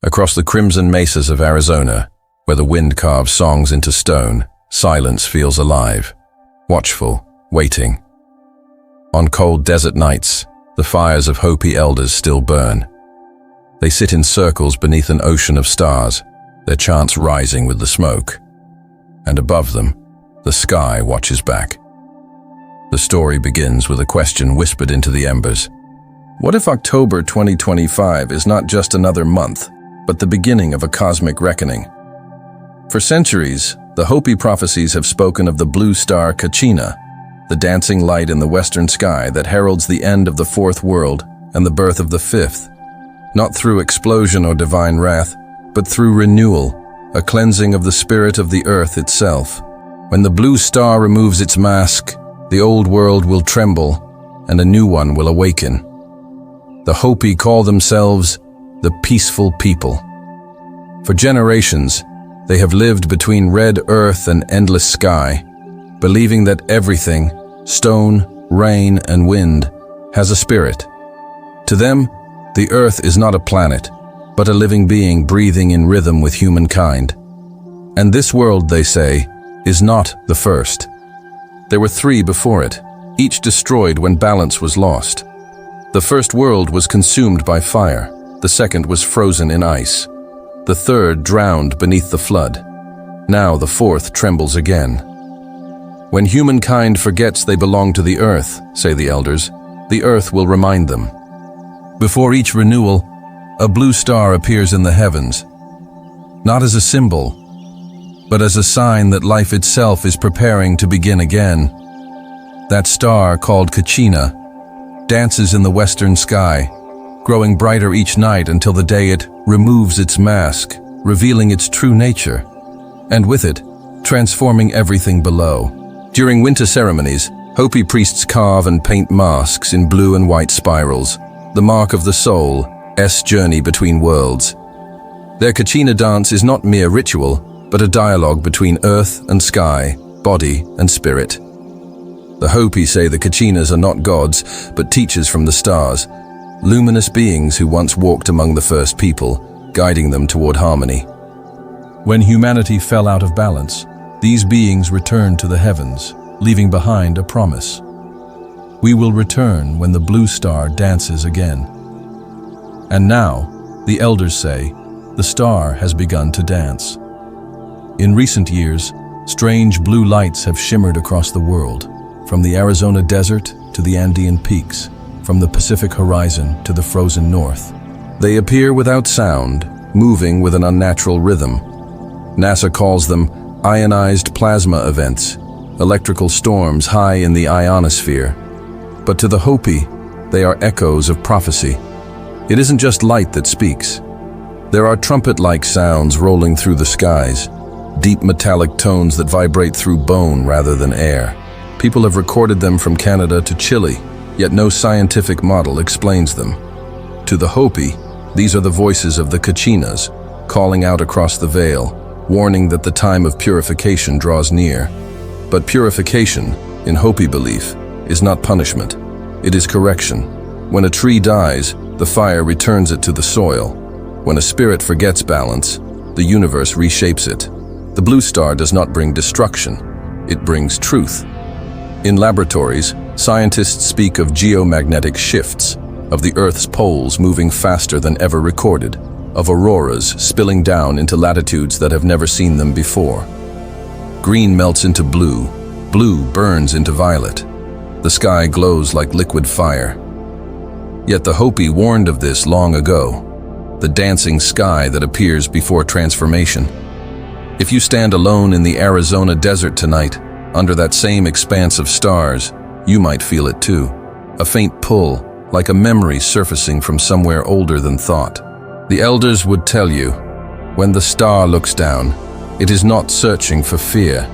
Across the crimson mesas of Arizona, where the wind carves songs into stone, silence feels alive, watchful, waiting. On cold desert nights, the fires of Hopi elders still burn. They sit in circles beneath an ocean of stars, their chants rising with the smoke. And above them, the sky watches back. The story begins with a question whispered into the embers. What if October 2025 is not just another month, but the beginning of a cosmic reckoning? For centuries, the Hopi prophecies have spoken of the Blue Star Kachina, the dancing light in the western sky that heralds the end of the fourth world and the birth of the fifth, not through explosion or divine wrath, but through renewal, a cleansing of the spirit of the earth itself. When the blue star removes its mask, the old world will tremble and a new one will awaken. The Hopi call themselves the peaceful people. For generations, they have lived between red earth and endless sky, believing that everything, stone, rain, and wind, has a spirit. To them, the earth is not a planet, but a living being breathing in rhythm with humankind. And this world, they say, is not the first. There were three before it, each destroyed when balance was lost. The first world was consumed by fire, the second was frozen in ice, the third drowned beneath the flood. Now the fourth trembles again. When humankind forgets they belong to the earth, say the elders, the earth will remind them. Before each renewal, a blue star appears in the heavens, not as a symbol, but as a sign that life itself is preparing to begin again. That star, called Kachina, dances in the western sky, growing brighter each night until the day it removes its mask, revealing its true nature, and with it, transforming everything below. During winter ceremonies, Hopi priests carve and paint masks in blue and white spirals, the mark of the soul's journey between worlds. Their Kachina dance is not mere ritual, but a dialogue between earth and sky, body and spirit. The Hopi say the Kachinas are not gods, but teachers from the stars, luminous beings who once walked among the first people, guiding them toward harmony. When humanity fell out of balance, these beings returned to the heavens, leaving behind a promise. We will return when the blue star dances again. And now, the elders say, the star has begun to dance. In recent years, strange blue lights have shimmered across the world, from the Arizona desert to the Andean peaks, from the Pacific horizon to the frozen north. They appear without sound, moving with an unnatural rhythm. NASA calls them ionized plasma events, electrical storms high in the ionosphere. But to the Hopi, they are echoes of prophecy. It isn't just light that speaks. There are trumpet-like sounds rolling through the skies, deep metallic tones that vibrate through bone rather than air. People have recorded them from Canada to Chile, yet no scientific model explains them. To the Hopi, these are the voices of the Kachinas, calling out across the veil, warning that the time of purification draws near. But purification, in Hopi belief, is not punishment. It is correction. When a tree dies, the fire returns it to the soil. When a spirit forgets balance, the universe reshapes it. The blue star does not bring destruction. It brings truth. In laboratories, scientists speak of geomagnetic shifts, of the Earth's poles moving faster than ever recorded, of auroras spilling down into latitudes that have never seen them before. Green melts into blue, blue burns into violet. The sky glows like liquid fire. Yet the Hopi warned of this long ago, the dancing sky that appears before transformation. If you stand alone in the Arizona desert tonight, under that same expanse of stars, you might feel it too. A faint pull, like a memory surfacing from somewhere older than thought. The elders would tell you, when the star looks down, it is not searching for fear.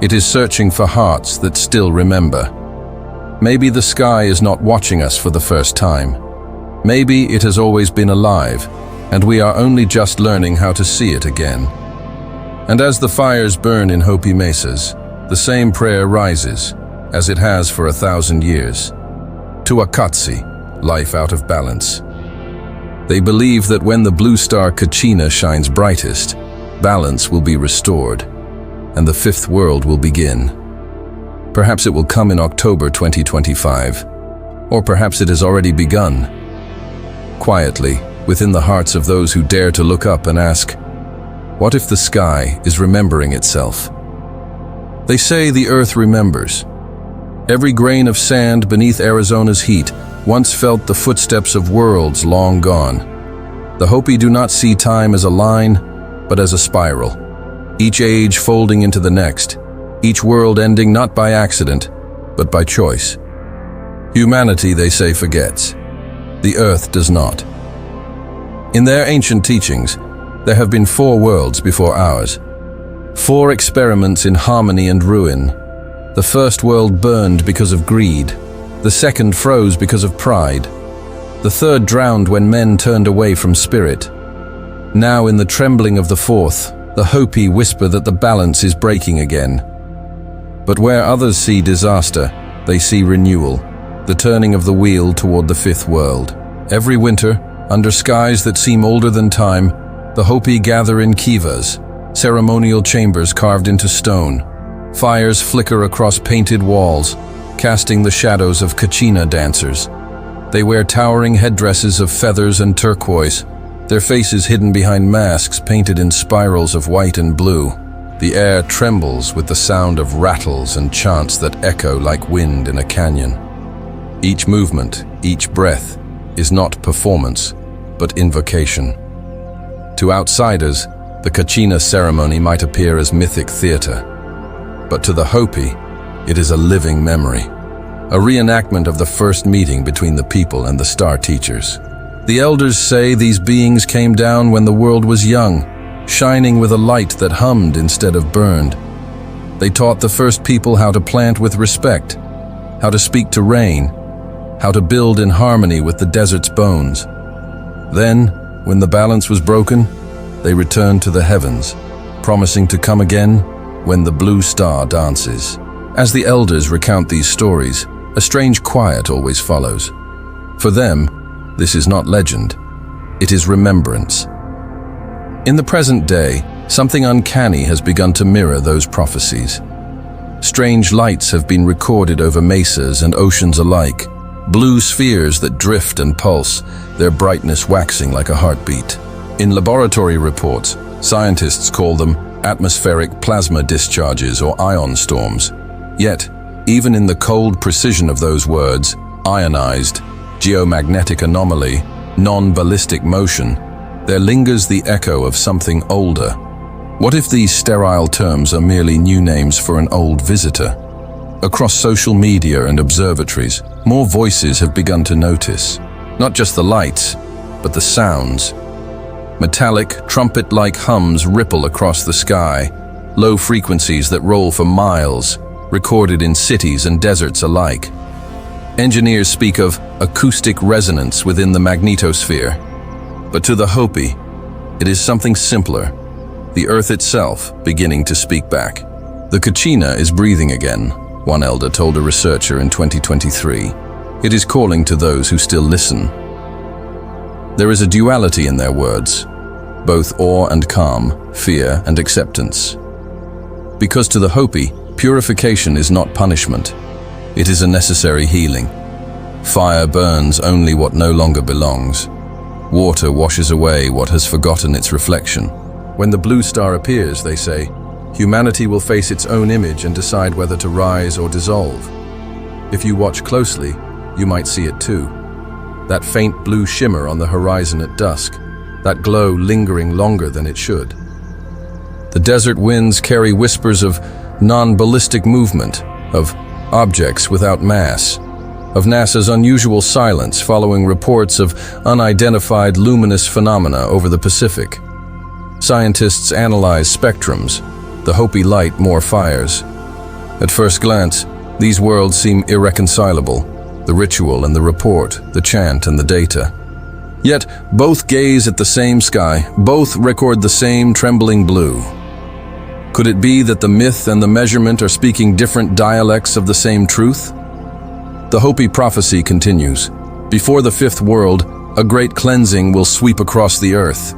It is searching for hearts that still remember. Maybe the sky is not watching us for the first time. Maybe it has always been alive, and we are only just learning how to see it again. And as the fires burn in Hopi mesas, the same prayer rises, as it has for 1,000 years. To Akatsi, life out of balance. They believe that when the Blue Star Kachina shines brightest, balance will be restored, and the fifth world will begin. Perhaps it will come in October 2025, or perhaps it has already begun. Quietly, within the hearts of those who dare to look up and ask, what if the sky is remembering itself? They say the earth remembers. Every grain of sand beneath Arizona's heat once felt the footsteps of worlds long gone. The Hopi do not see time as a line, but as a spiral, each age folding into the next, each world ending not by accident, but by choice. Humanity, they say, forgets. The earth does not. In their ancient teachings, there have been 4 worlds before ours. 4 experiments in harmony and ruin. The first world burned because of greed. The second froze because of pride. The third drowned when men turned away from spirit. Now, in the trembling of the fourth, the Hopi whisper that the balance is breaking again. But where others see disaster, they see renewal, the turning of the wheel toward the fifth world. Every winter, under skies that seem older than time, the Hopi gather in kivas, ceremonial chambers carved into stone. Fires flicker across painted walls, casting the shadows of Kachina dancers. They wear towering headdresses of feathers and turquoise, their faces hidden behind masks painted in spirals of white and blue. The air trembles with the sound of rattles and chants that echo like wind in a canyon. Each movement, each breath, is not performance, but invocation. To outsiders, the Kachina ceremony might appear as mythic theater, but to the Hopi, it is a living memory, a reenactment of the first meeting between the people and the star teachers. The elders say these beings came down when the world was young, shining with a light that hummed instead of burned. They taught the first people how to plant with respect, how to speak to rain, how to build in harmony with the desert's bones. Then, when the balance was broken, they returned to the heavens, promising to come again when the blue star dances. As the elders recount these stories, a strange quiet always follows. For them, this is not legend, it is remembrance. In the present day, something uncanny has begun to mirror those prophecies. Strange lights have been recorded over mesas and oceans alike, blue spheres that drift and pulse, their brightness waxing like a heartbeat. In laboratory reports, scientists call them atmospheric plasma discharges or ion storms. Yet, even in the cold precision of those words, ionized, geomagnetic anomaly, non-ballistic motion, there lingers the echo of something older. What if these sterile terms are merely new names for an old visitor? Across social media and observatories, more voices have begun to notice. Not just the lights, but the sounds. Metallic, trumpet-like hums ripple across the sky, low frequencies that roll for miles, recorded in cities and deserts alike. Engineers speak of acoustic resonance within the magnetosphere. But to the Hopi, it is something simpler, the earth itself beginning to speak back. The Kachina is breathing again, one elder told a researcher in 2023. It is calling to those who still listen. There is a duality in their words, both awe and calm, fear and acceptance. Because to the Hopi, purification is not punishment. It is a necessary healing. Fire burns only what no longer belongs. Water washes away what has forgotten its reflection. When the blue star appears, they say, humanity will face its own image and decide whether to rise or dissolve. If you watch closely, you might see it too. That faint blue shimmer on the horizon at dusk, that glow lingering longer than it should. The desert winds carry whispers of non-ballistic movement, of objects without mass, of NASA's unusual silence following reports of unidentified luminous phenomena over the Pacific. Scientists analyze spectrums, the Hopi light more fires. At first glance, these worlds seem irreconcilable, the ritual and the report, the chant and the data. Yet, both gaze at the same sky, both record the same trembling blue. Could it be that the myth and the measurement are speaking different dialects of the same truth? The Hopi prophecy continues. Before the fifth world, A great cleansing will sweep across the earth,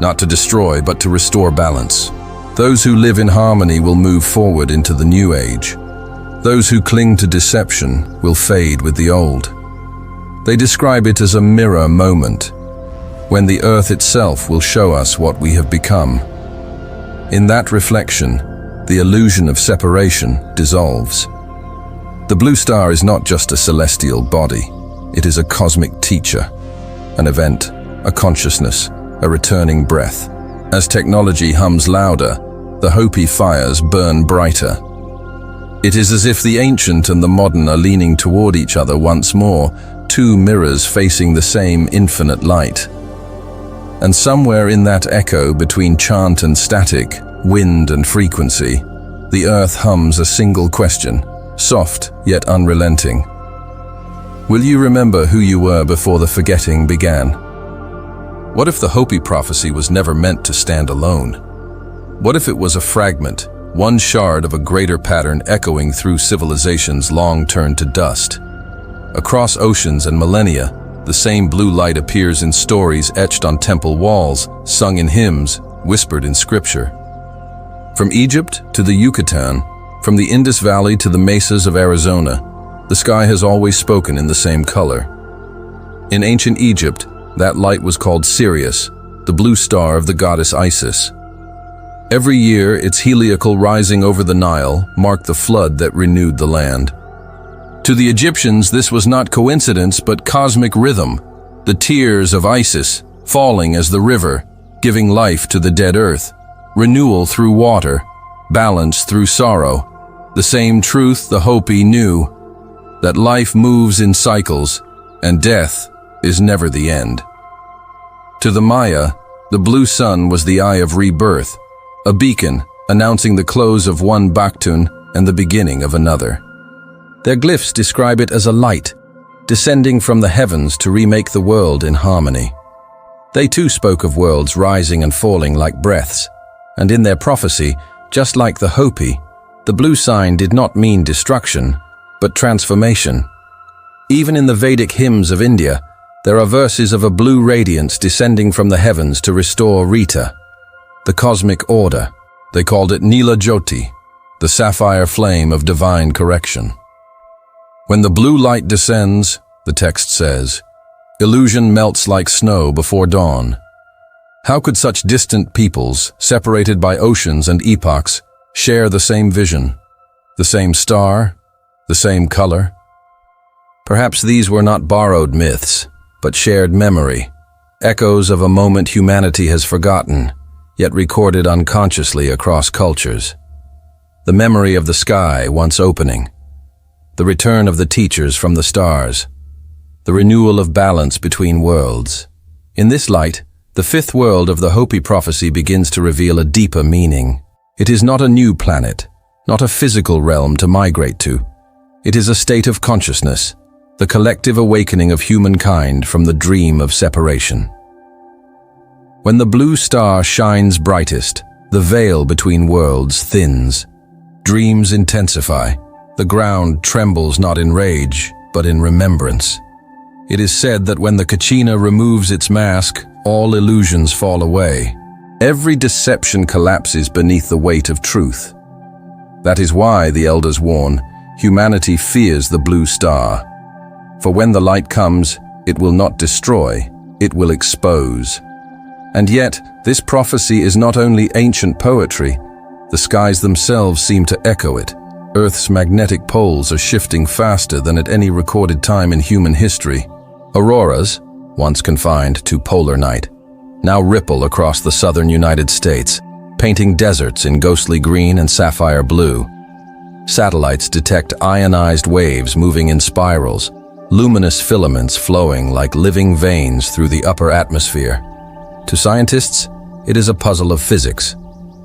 not to destroy, but to restore balance. Those who live in harmony will move forward into the new age. Those who cling to deception will fade with the old. They describe it as a mirror moment, when the earth itself will show us what we have become. In that reflection, the illusion of separation dissolves. The blue star is not just a celestial body. It is a cosmic teacher, an event, a consciousness, a returning breath. As technology hums louder, the Hopi fires burn brighter. It is as if the ancient and the modern are leaning toward each other once more, two mirrors facing the same infinite light. And somewhere in that echo between chant and static, wind and frequency, the earth hums a single question, soft yet unrelenting. Will you remember who you were before the forgetting began? What if the Hopi prophecy was never meant to stand alone? What if it was a fragment, one shard of a greater pattern echoing through civilizations long turned to dust? Across oceans and millennia, the same blue light appears in stories etched on temple walls, sung in hymns, whispered in scripture. From Egypt to the Yucatan, from the Indus Valley to the mesas of Arizona, the sky has always spoken in the same color. In ancient Egypt, that light was called Sirius, the blue star of the goddess Isis. Every year, its heliacal rising over the Nile marked the flood that renewed the land. To the Egyptians, this was not coincidence but cosmic rhythm, the tears of Isis falling as the river, giving life to the dead earth, renewal through water, balance through sorrow. The same truth the Hopi knew, that life moves in cycles and death is never the end. To the Maya, the blue sun was the eye of rebirth, a beacon announcing the close of one Baktun and the beginning of another. Their glyphs describe it as a light, descending from the heavens to remake the world in harmony. They too spoke of worlds rising and falling like breaths, and in their prophecy, just like the Hopi, the blue sign did not mean destruction, but transformation. Even in the Vedic hymns of India, there are verses of a blue radiance descending from the heavens to restore Rita, the cosmic order. They called it Nila Jyoti, the sapphire flame of divine correction. When the blue light descends, the text says, illusion melts like snow before dawn. How could such distant peoples, separated by oceans and epochs, share the same vision, the same star, the same color? Perhaps these were not borrowed myths, but shared memory, echoes of a moment humanity has forgotten, yet recorded unconsciously across cultures. The memory of the sky once opening, the return of the teachers from the stars, the renewal of balance between worlds. In this light, the fifth world of the Hopi prophecy begins to reveal a deeper meaning. It is not a new planet, not a physical realm to migrate to. It is a state of consciousness, the collective awakening of humankind from the dream of separation. When the blue star shines brightest, the veil between worlds thins. Dreams intensify. The ground trembles not in rage, but in remembrance. It is said that when the Kachina removes its mask, all illusions fall away. Every deception collapses beneath the weight of truth. That is why, the elders warn, humanity fears the blue star. For when the light comes, it will not destroy, it will expose. And yet, this prophecy is not only ancient poetry, the skies themselves seem to echo it. Earth's magnetic poles are shifting faster than at any recorded time in human history. Auroras, once confined to polar night, now ripple across the southern United States, painting deserts in ghostly green and sapphire blue. Satellites detect ionized waves moving in spirals, luminous filaments flowing like living veins through the upper atmosphere. To scientists, it is a puzzle of physics.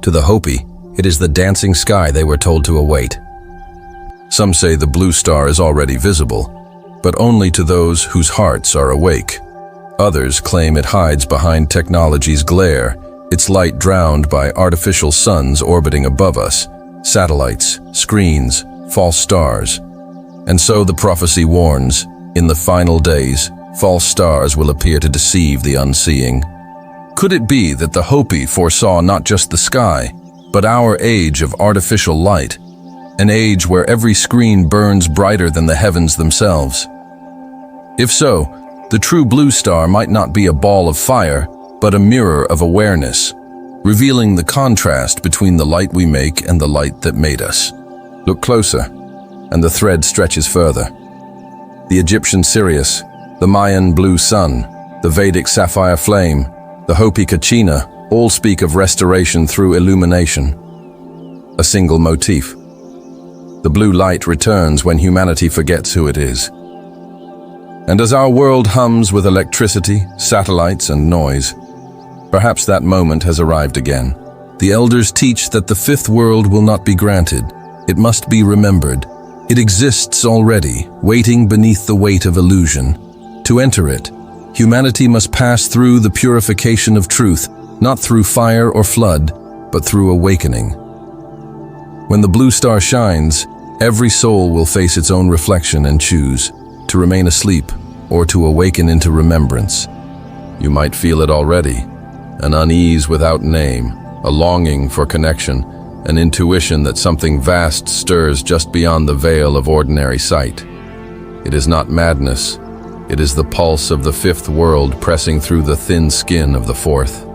To the Hopi, it is the dancing sky they were told to await. Some say the blue star is already visible, but only to those whose hearts are awake. Others claim it hides behind technology's glare, its light drowned by artificial suns orbiting above us, satellites, screens, false stars. And so the prophecy warns, in the final days, false stars will appear to deceive the unseeing. Could it be that the Hopi foresaw not just the sky, but our age of artificial light, an age where every screen burns brighter than the heavens themselves? If so, the true blue star might not be a ball of fire, but a mirror of awareness, revealing the contrast between the light we make and the light that made us. Look closer, and the thread stretches further. The Egyptian Sirius, the Mayan blue sun, the Vedic sapphire flame, the Hopi Kachina, all speak of restoration through illumination. A single motif. The blue light returns when humanity forgets who it is. And as our world hums with electricity, satellites, and noise, perhaps that moment has arrived again. The elders teach that the fifth world will not be granted. It must be remembered. It exists already, waiting beneath the weight of illusion. To enter it, humanity must pass through the purification of truth, not through fire or flood, but through awakening. When the blue star shines, every soul will face its own reflection and choose to remain asleep or to awaken into remembrance. You might feel it already, an unease without name, a longing for connection, an intuition that something vast stirs just beyond the veil of ordinary sight. It is not madness, it is the pulse of the fifth world pressing through the thin skin of the fourth.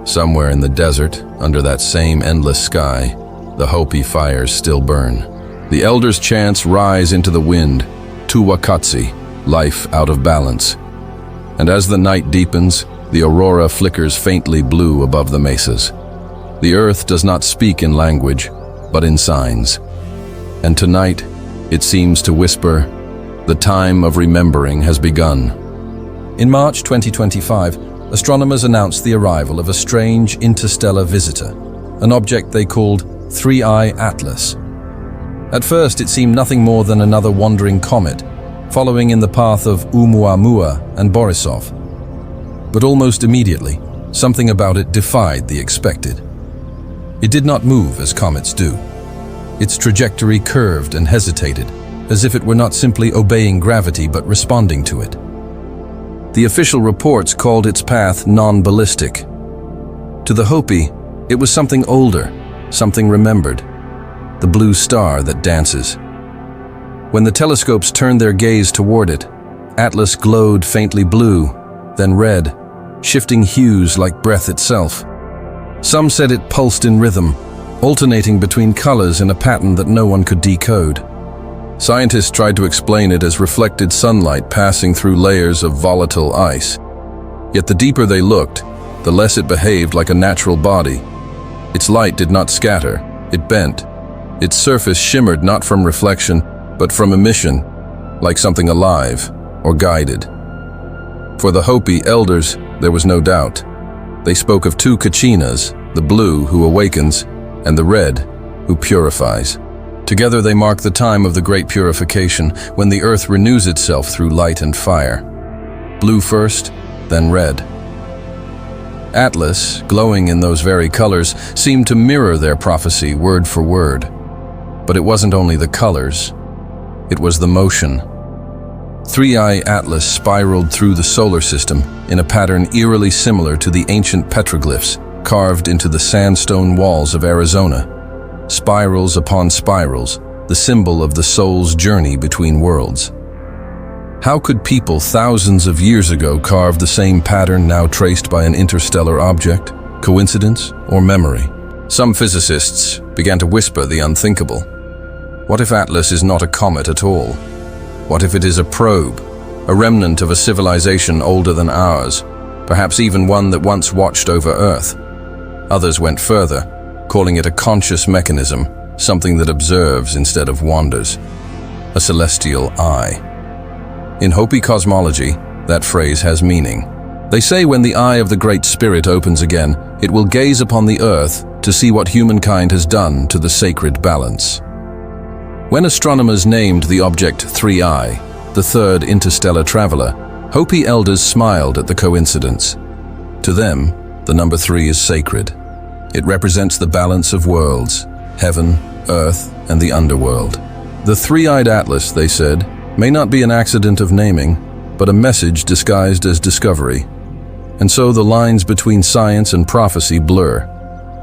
Somewhere in the desert, under that same endless sky, the Hopi fires still burn. The elders' chants rise into the wind, Tuwakatsi, life out of balance. And as the night deepens, the aurora flickers faintly blue above the mesas. The earth does not speak in language, but in signs. And tonight, it seems to whisper, the time of remembering has begun. In March 2025, astronomers announced the arrival of a strange interstellar visitor, an object they called 3I Atlas. At first, it seemed nothing more than another wandering comet, following in the path of Oumuamua and Borisov. But almost immediately, something about it defied the expected. It did not move as comets do. Its trajectory curved and hesitated, as if it were not simply obeying gravity but responding to it. The official reports called its path non-ballistic. To the Hopi, it was something older, something remembered, the blue star that dances. When the telescopes turned their gaze toward it, Atlas glowed faintly blue, then red, shifting hues like breath itself. Some said it pulsed in rhythm, alternating between colors in a pattern that no one could decode. Scientists tried to explain it as reflected sunlight passing through layers of volatile ice. Yet the deeper they looked, the less it behaved like a natural body. Its light did not scatter, it bent. Its surface shimmered not from reflection, but from emission, like something alive or guided. For the Hopi elders, there was no doubt. They spoke of two Kachinas, the blue who awakens, and the red who purifies. Together they mark the time of the Great Purification, when the earth renews itself through light and fire. Blue first, then red. Atlas, glowing in those very colors, seemed to mirror their prophecy word for word. But it wasn't only the colors, it was the motion. 3I Atlas spiraled through the solar system in a pattern eerily similar to the ancient petroglyphs carved into the sandstone walls of Arizona. Spirals upon spirals, the symbol of the soul's journey between worlds. How could people thousands of years ago carve the same pattern now traced by an interstellar object? Coincidence or memory? Some physicists began to whisper the unthinkable. What if Atlas is not a comet at all? What if it is a probe, a remnant of a civilization older than ours, perhaps even one that once watched over Earth? Others went further, calling it a conscious mechanism, something that observes instead of wanders. A celestial eye. In Hopi cosmology, that phrase has meaning. They say when the eye of the Great Spirit opens again, it will gaze upon the earth to see what humankind has done to the sacred balance. When astronomers named the object 3I, the third interstellar traveler, Hopi elders smiled at the coincidence. To them, the number 3 is sacred. It represents the balance of worlds, heaven, earth, and the underworld. The three-eyed Atlas, they said, may not be an accident of naming, but a message disguised as discovery. And so the lines between science and prophecy blur.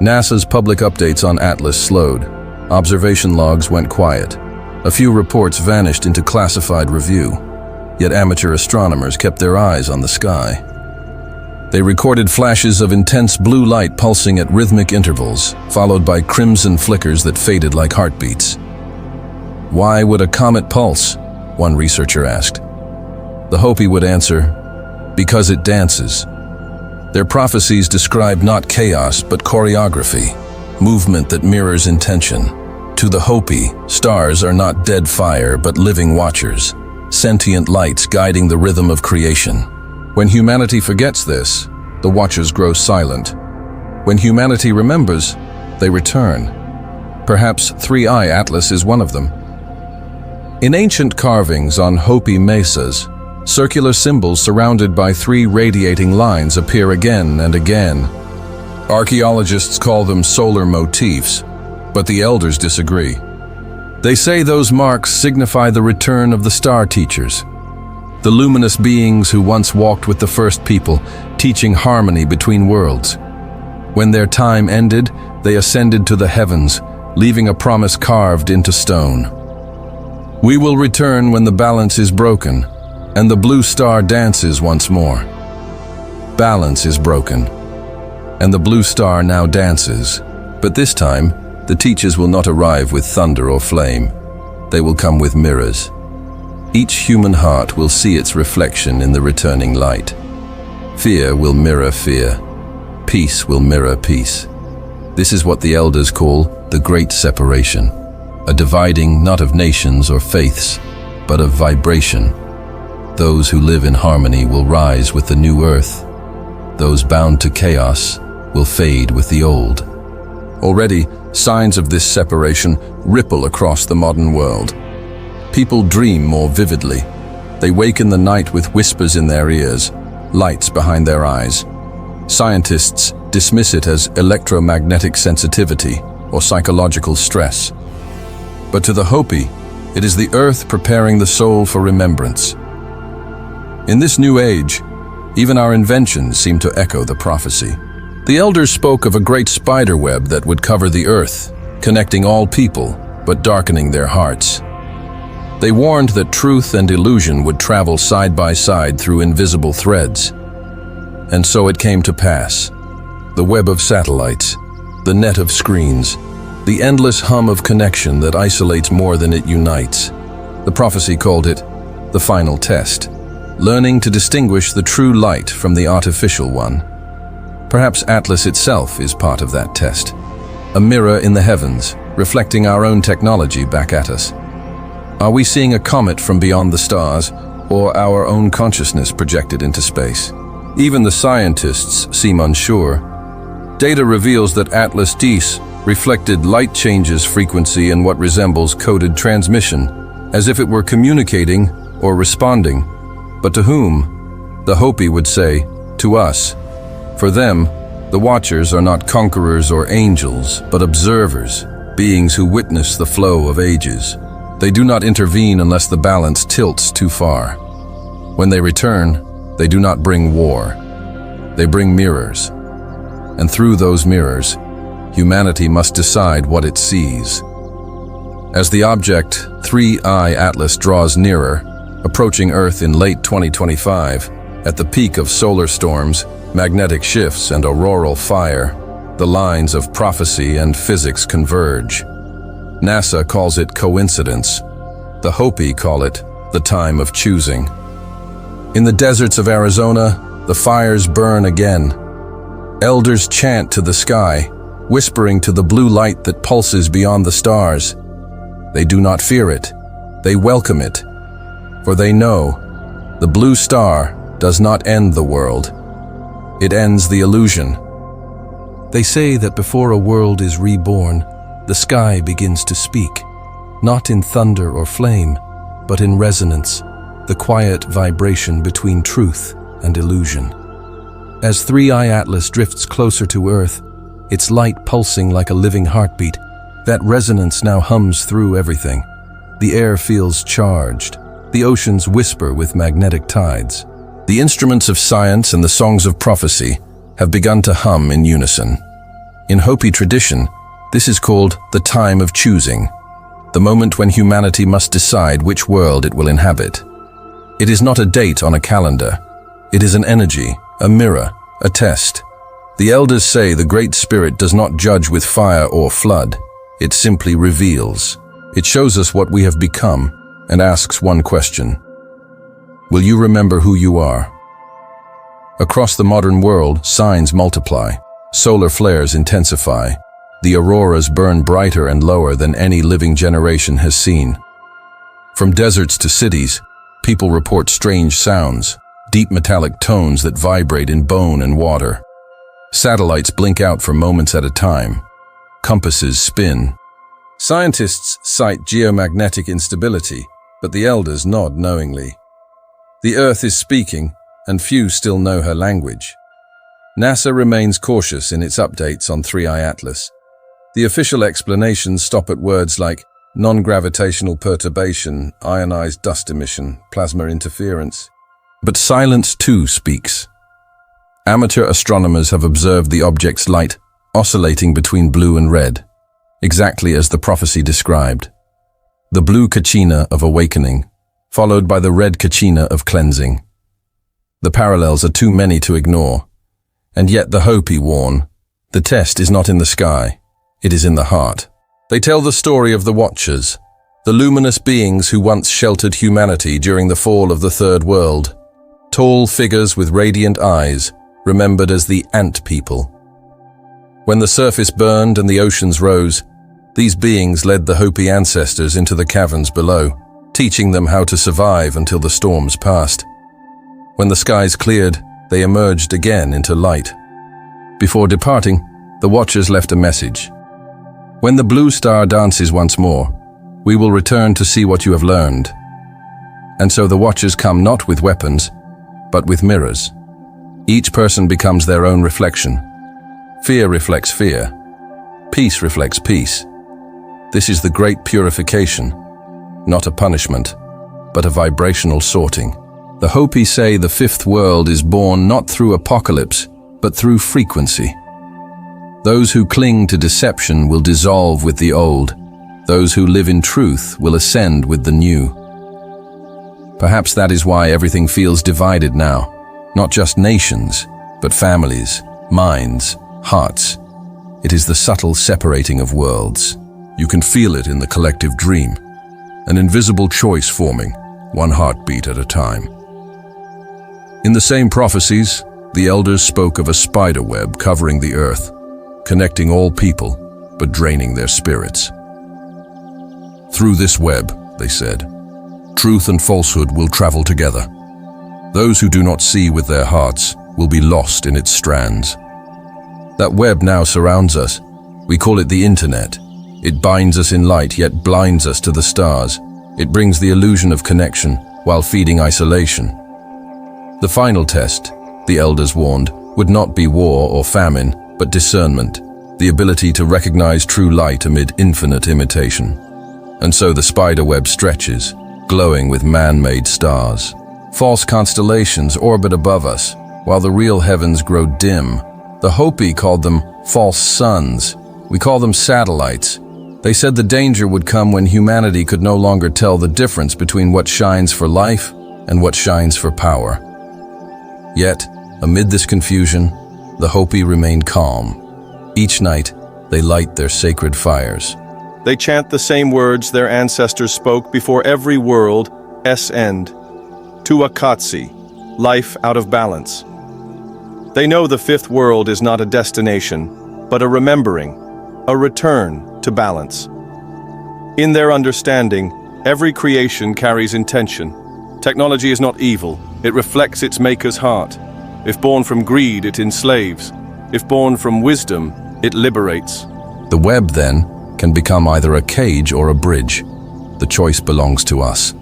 NASA's public updates on Atlas slowed. Observation logs went quiet. A few reports vanished into classified review. Yet amateur astronomers kept their eyes on the sky. They recorded flashes of intense blue light pulsing at rhythmic intervals, followed by crimson flickers that faded like heartbeats. "Why would a comet pulse?" one researcher asked. The Hopi would answer, "Because it dances." Their prophecies describe not chaos but choreography, movement that mirrors intention. To the Hopi, stars are not dead fire but living watchers, sentient lights guiding the rhythm of creation. When humanity forgets this, the watchers grow silent. When humanity remembers, they return. Perhaps Three-Eye Atlas is one of them. In ancient carvings on Hopi mesas, circular symbols surrounded by three radiating lines appear again and again. Archaeologists call them solar motifs, but the elders disagree. They say those marks signify the return of the star teachers, the luminous beings who once walked with the first people, teaching harmony between worlds. When their time ended, they ascended to the heavens, leaving a promise carved into stone. "We will return when the balance is broken, and the blue star dances once more." Balance is broken, and the blue star now dances. But this time, the teachers will not arrive with thunder or flame. They will come with mirrors. Each human heart will see its reflection in the returning light. Fear will mirror fear. Peace will mirror peace. This is what the elders call the Great Separation, a dividing not of nations or faiths, but of vibration. Those who live in harmony will rise with the new earth. Those bound to chaos will fade with the old. Already, signs of this separation ripple across the modern world. People dream more vividly. They wake in the night with whispers in their ears, lights behind their eyes. Scientists dismiss it as electromagnetic sensitivity or psychological stress. But to the Hopi, it is the earth preparing the soul for remembrance. In this new age, even our inventions seem to echo the prophecy. The elders spoke of a great spider web that would cover the earth, connecting all people, but darkening their hearts. They warned that truth and illusion would travel side by side through invisible threads. And so it came to pass. The web of satellites, the net of screens, the endless hum of connection that isolates more than it unites. The prophecy called it the final test, learning to distinguish the true light from the artificial one. Perhaps Atlas itself is part of that test, a mirror in the heavens, reflecting our own technology back at us. Are we seeing a comet from beyond the stars, or our own consciousness projected into space? Even the scientists seem unsure. Data reveals that Atlas Dis reflected light changes frequency in what resembles coded transmission, as if it were communicating or responding. But to whom? The Hopi would say, to us. For them, the watchers are not conquerors or angels, but observers, beings who witness the flow of ages. They do not intervene unless the balance tilts too far. When they return, they do not bring war. They bring mirrors. And through those mirrors, humanity must decide what it sees. As the object, Three-Eye Atlas draws nearer, approaching Earth in late 2025, at the peak of solar storms, magnetic shifts, and auroral fire, the lines of prophecy and physics converge. NASA calls it coincidence. The Hopi call it the time of choosing. In the deserts of Arizona, the fires burn again. Elders chant to the sky, whispering to the blue light that pulses beyond the stars. They do not fear it. They welcome it. For they know the blue star does not end the world. It ends the illusion. They say that before a world is reborn, the sky begins to speak, not in thunder or flame, but in resonance, the quiet vibration between truth and illusion. As Three-Eye Atlas drifts closer to Earth, its light pulsing like a living heartbeat, that resonance now hums through everything. The air feels charged, The oceans whisper with magnetic tides. The instruments of science and the songs of prophecy have begun to hum in unison. In Hopi tradition, this is called the time of choosing, the moment when humanity must decide which world it will inhabit. It is not a date on a calendar. It is an energy, a mirror, a test. The elders say the Great Spirit does not judge with fire or flood. It simply reveals. It shows us what we have become and asks one question. Will you remember who you are? Across the modern world, signs multiply. Solar flares intensify. The auroras burn brighter and lower than any living generation has seen. From deserts to cities, people report strange sounds, deep metallic tones that vibrate in bone and water. Satellites blink out for moments at a time. Compasses spin. Scientists cite geomagnetic instability, but the elders nod knowingly. The Earth is speaking, and few still know her language. NASA remains cautious in its updates on 3I Atlas. The official explanations stop at words like non-gravitational perturbation, ionized dust emission, plasma interference. But silence too speaks. Amateur astronomers have observed the object's light oscillating between blue and red, exactly as the prophecy described. The blue Kachina of awakening, followed by the red Kachina of cleansing. The parallels are too many to ignore, and yet the Hopi warn, the test is not in the sky. It is in the heart. They tell the story of the Watchers, the luminous beings who once sheltered humanity during the fall of the Third World. Tall figures with radiant eyes, remembered as the Ant People. When the surface burned and the oceans rose, these beings led the Hopi ancestors into the caverns below, teaching them how to survive until the storms passed. When the skies cleared, they emerged again into light. Before departing, the Watchers left a message. When the Blue Star dances once more, we will return to see what you have learned. And so the Watchers come not with weapons, but with mirrors. Each person becomes their own reflection. Fear reflects fear. Peace reflects peace. This is the Great Purification, not a punishment, but a vibrational sorting. The Hopi say the fifth world is born not through apocalypse, but through frequency. Those who cling to deception will dissolve with the old. Those who live in truth will ascend with the new. Perhaps that is why everything feels divided now. Not just nations, but families, minds, hearts. It is the subtle separating of worlds. You can feel it in the collective dream. An invisible choice forming, one heartbeat at a time. In the same prophecies, the elders spoke of a spider web covering the earth, connecting all people, but draining their spirits. Through this web, they said, truth and falsehood will travel together. Those who do not see with their hearts will be lost in its strands. That web now surrounds us. We call it the internet. It binds us in light, yet blinds us to the stars. It brings the illusion of connection while feeding isolation. The final test, the elders warned, would not be war or famine, but discernment, the ability to recognize true light amid infinite imitation. And so the spider web stretches, glowing with man-made stars. False constellations orbit above us, while the real heavens grow dim. The Hopi called them false suns. We call them satellites. They said the danger would come when humanity could no longer tell the difference between what shines for life and what shines for power. Yet, amid this confusion, the Hopi remain calm. Each night, they light their sacred fires. They chant the same words their ancestors spoke before every world's end. Tuakatsi, life out of balance. They know the fifth world is not a destination, but a remembering, a return to balance. In their understanding, every creation carries intention. Technology is not evil, it reflects its maker's heart. If born from greed, it enslaves. If born from wisdom, it liberates. The web, then, can become either a cage or a bridge. The choice belongs to us.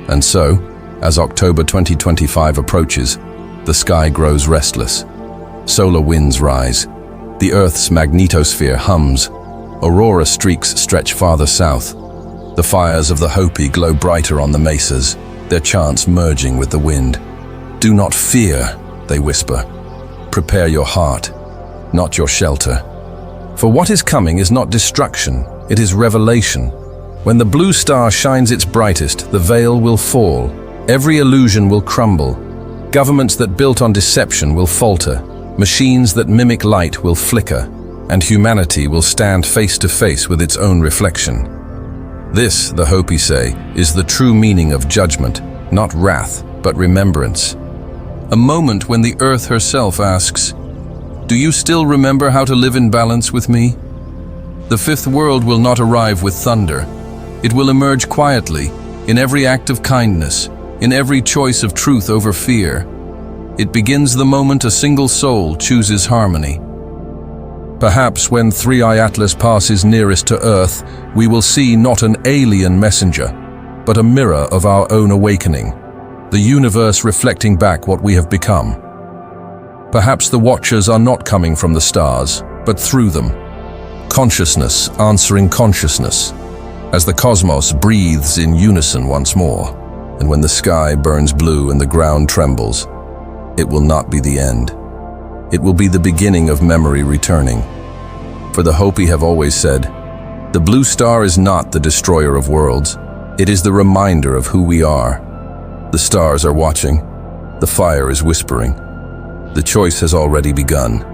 And so, as October 2025 approaches, the sky grows restless. Solar winds rise. The Earth's magnetosphere hums. Aurora streaks stretch farther south. The fires of the Hopi glow brighter on the mesas. their chants merging with the wind. "Do not fear," they whisper. "Prepare your heart, not your shelter. For what is coming is not destruction, it is revelation. When the blue star shines its brightest, the veil will fall, every illusion will crumble. Governments that built on deception will falter, machines that mimic light will flicker, and humanity will stand face to face with its own reflection. This, the Hopi say, is the true meaning of judgment, not wrath, but remembrance. A moment when the earth herself asks, "Do you still remember how to live in balance with me?" The fifth world will not arrive with thunder. It will emerge quietly, in every act of kindness, in every choice of truth over fear. It begins the moment a single soul chooses harmony. Perhaps when 3i Atlas passes nearest to Earth, we will see not an alien messenger, but a mirror of our own awakening, the universe reflecting back what we have become. Perhaps the watchers are not coming from the stars, but through them. Consciousness answering consciousness, as the cosmos breathes in unison once more, and when the sky burns blue and the ground trembles, it will not be the end. It will be the beginning of memory returning. For the Hopi have always said, "The blue star is not the destroyer of worlds, it is the reminder of who we are." The stars are watching, the fire is whispering. The choice has already begun.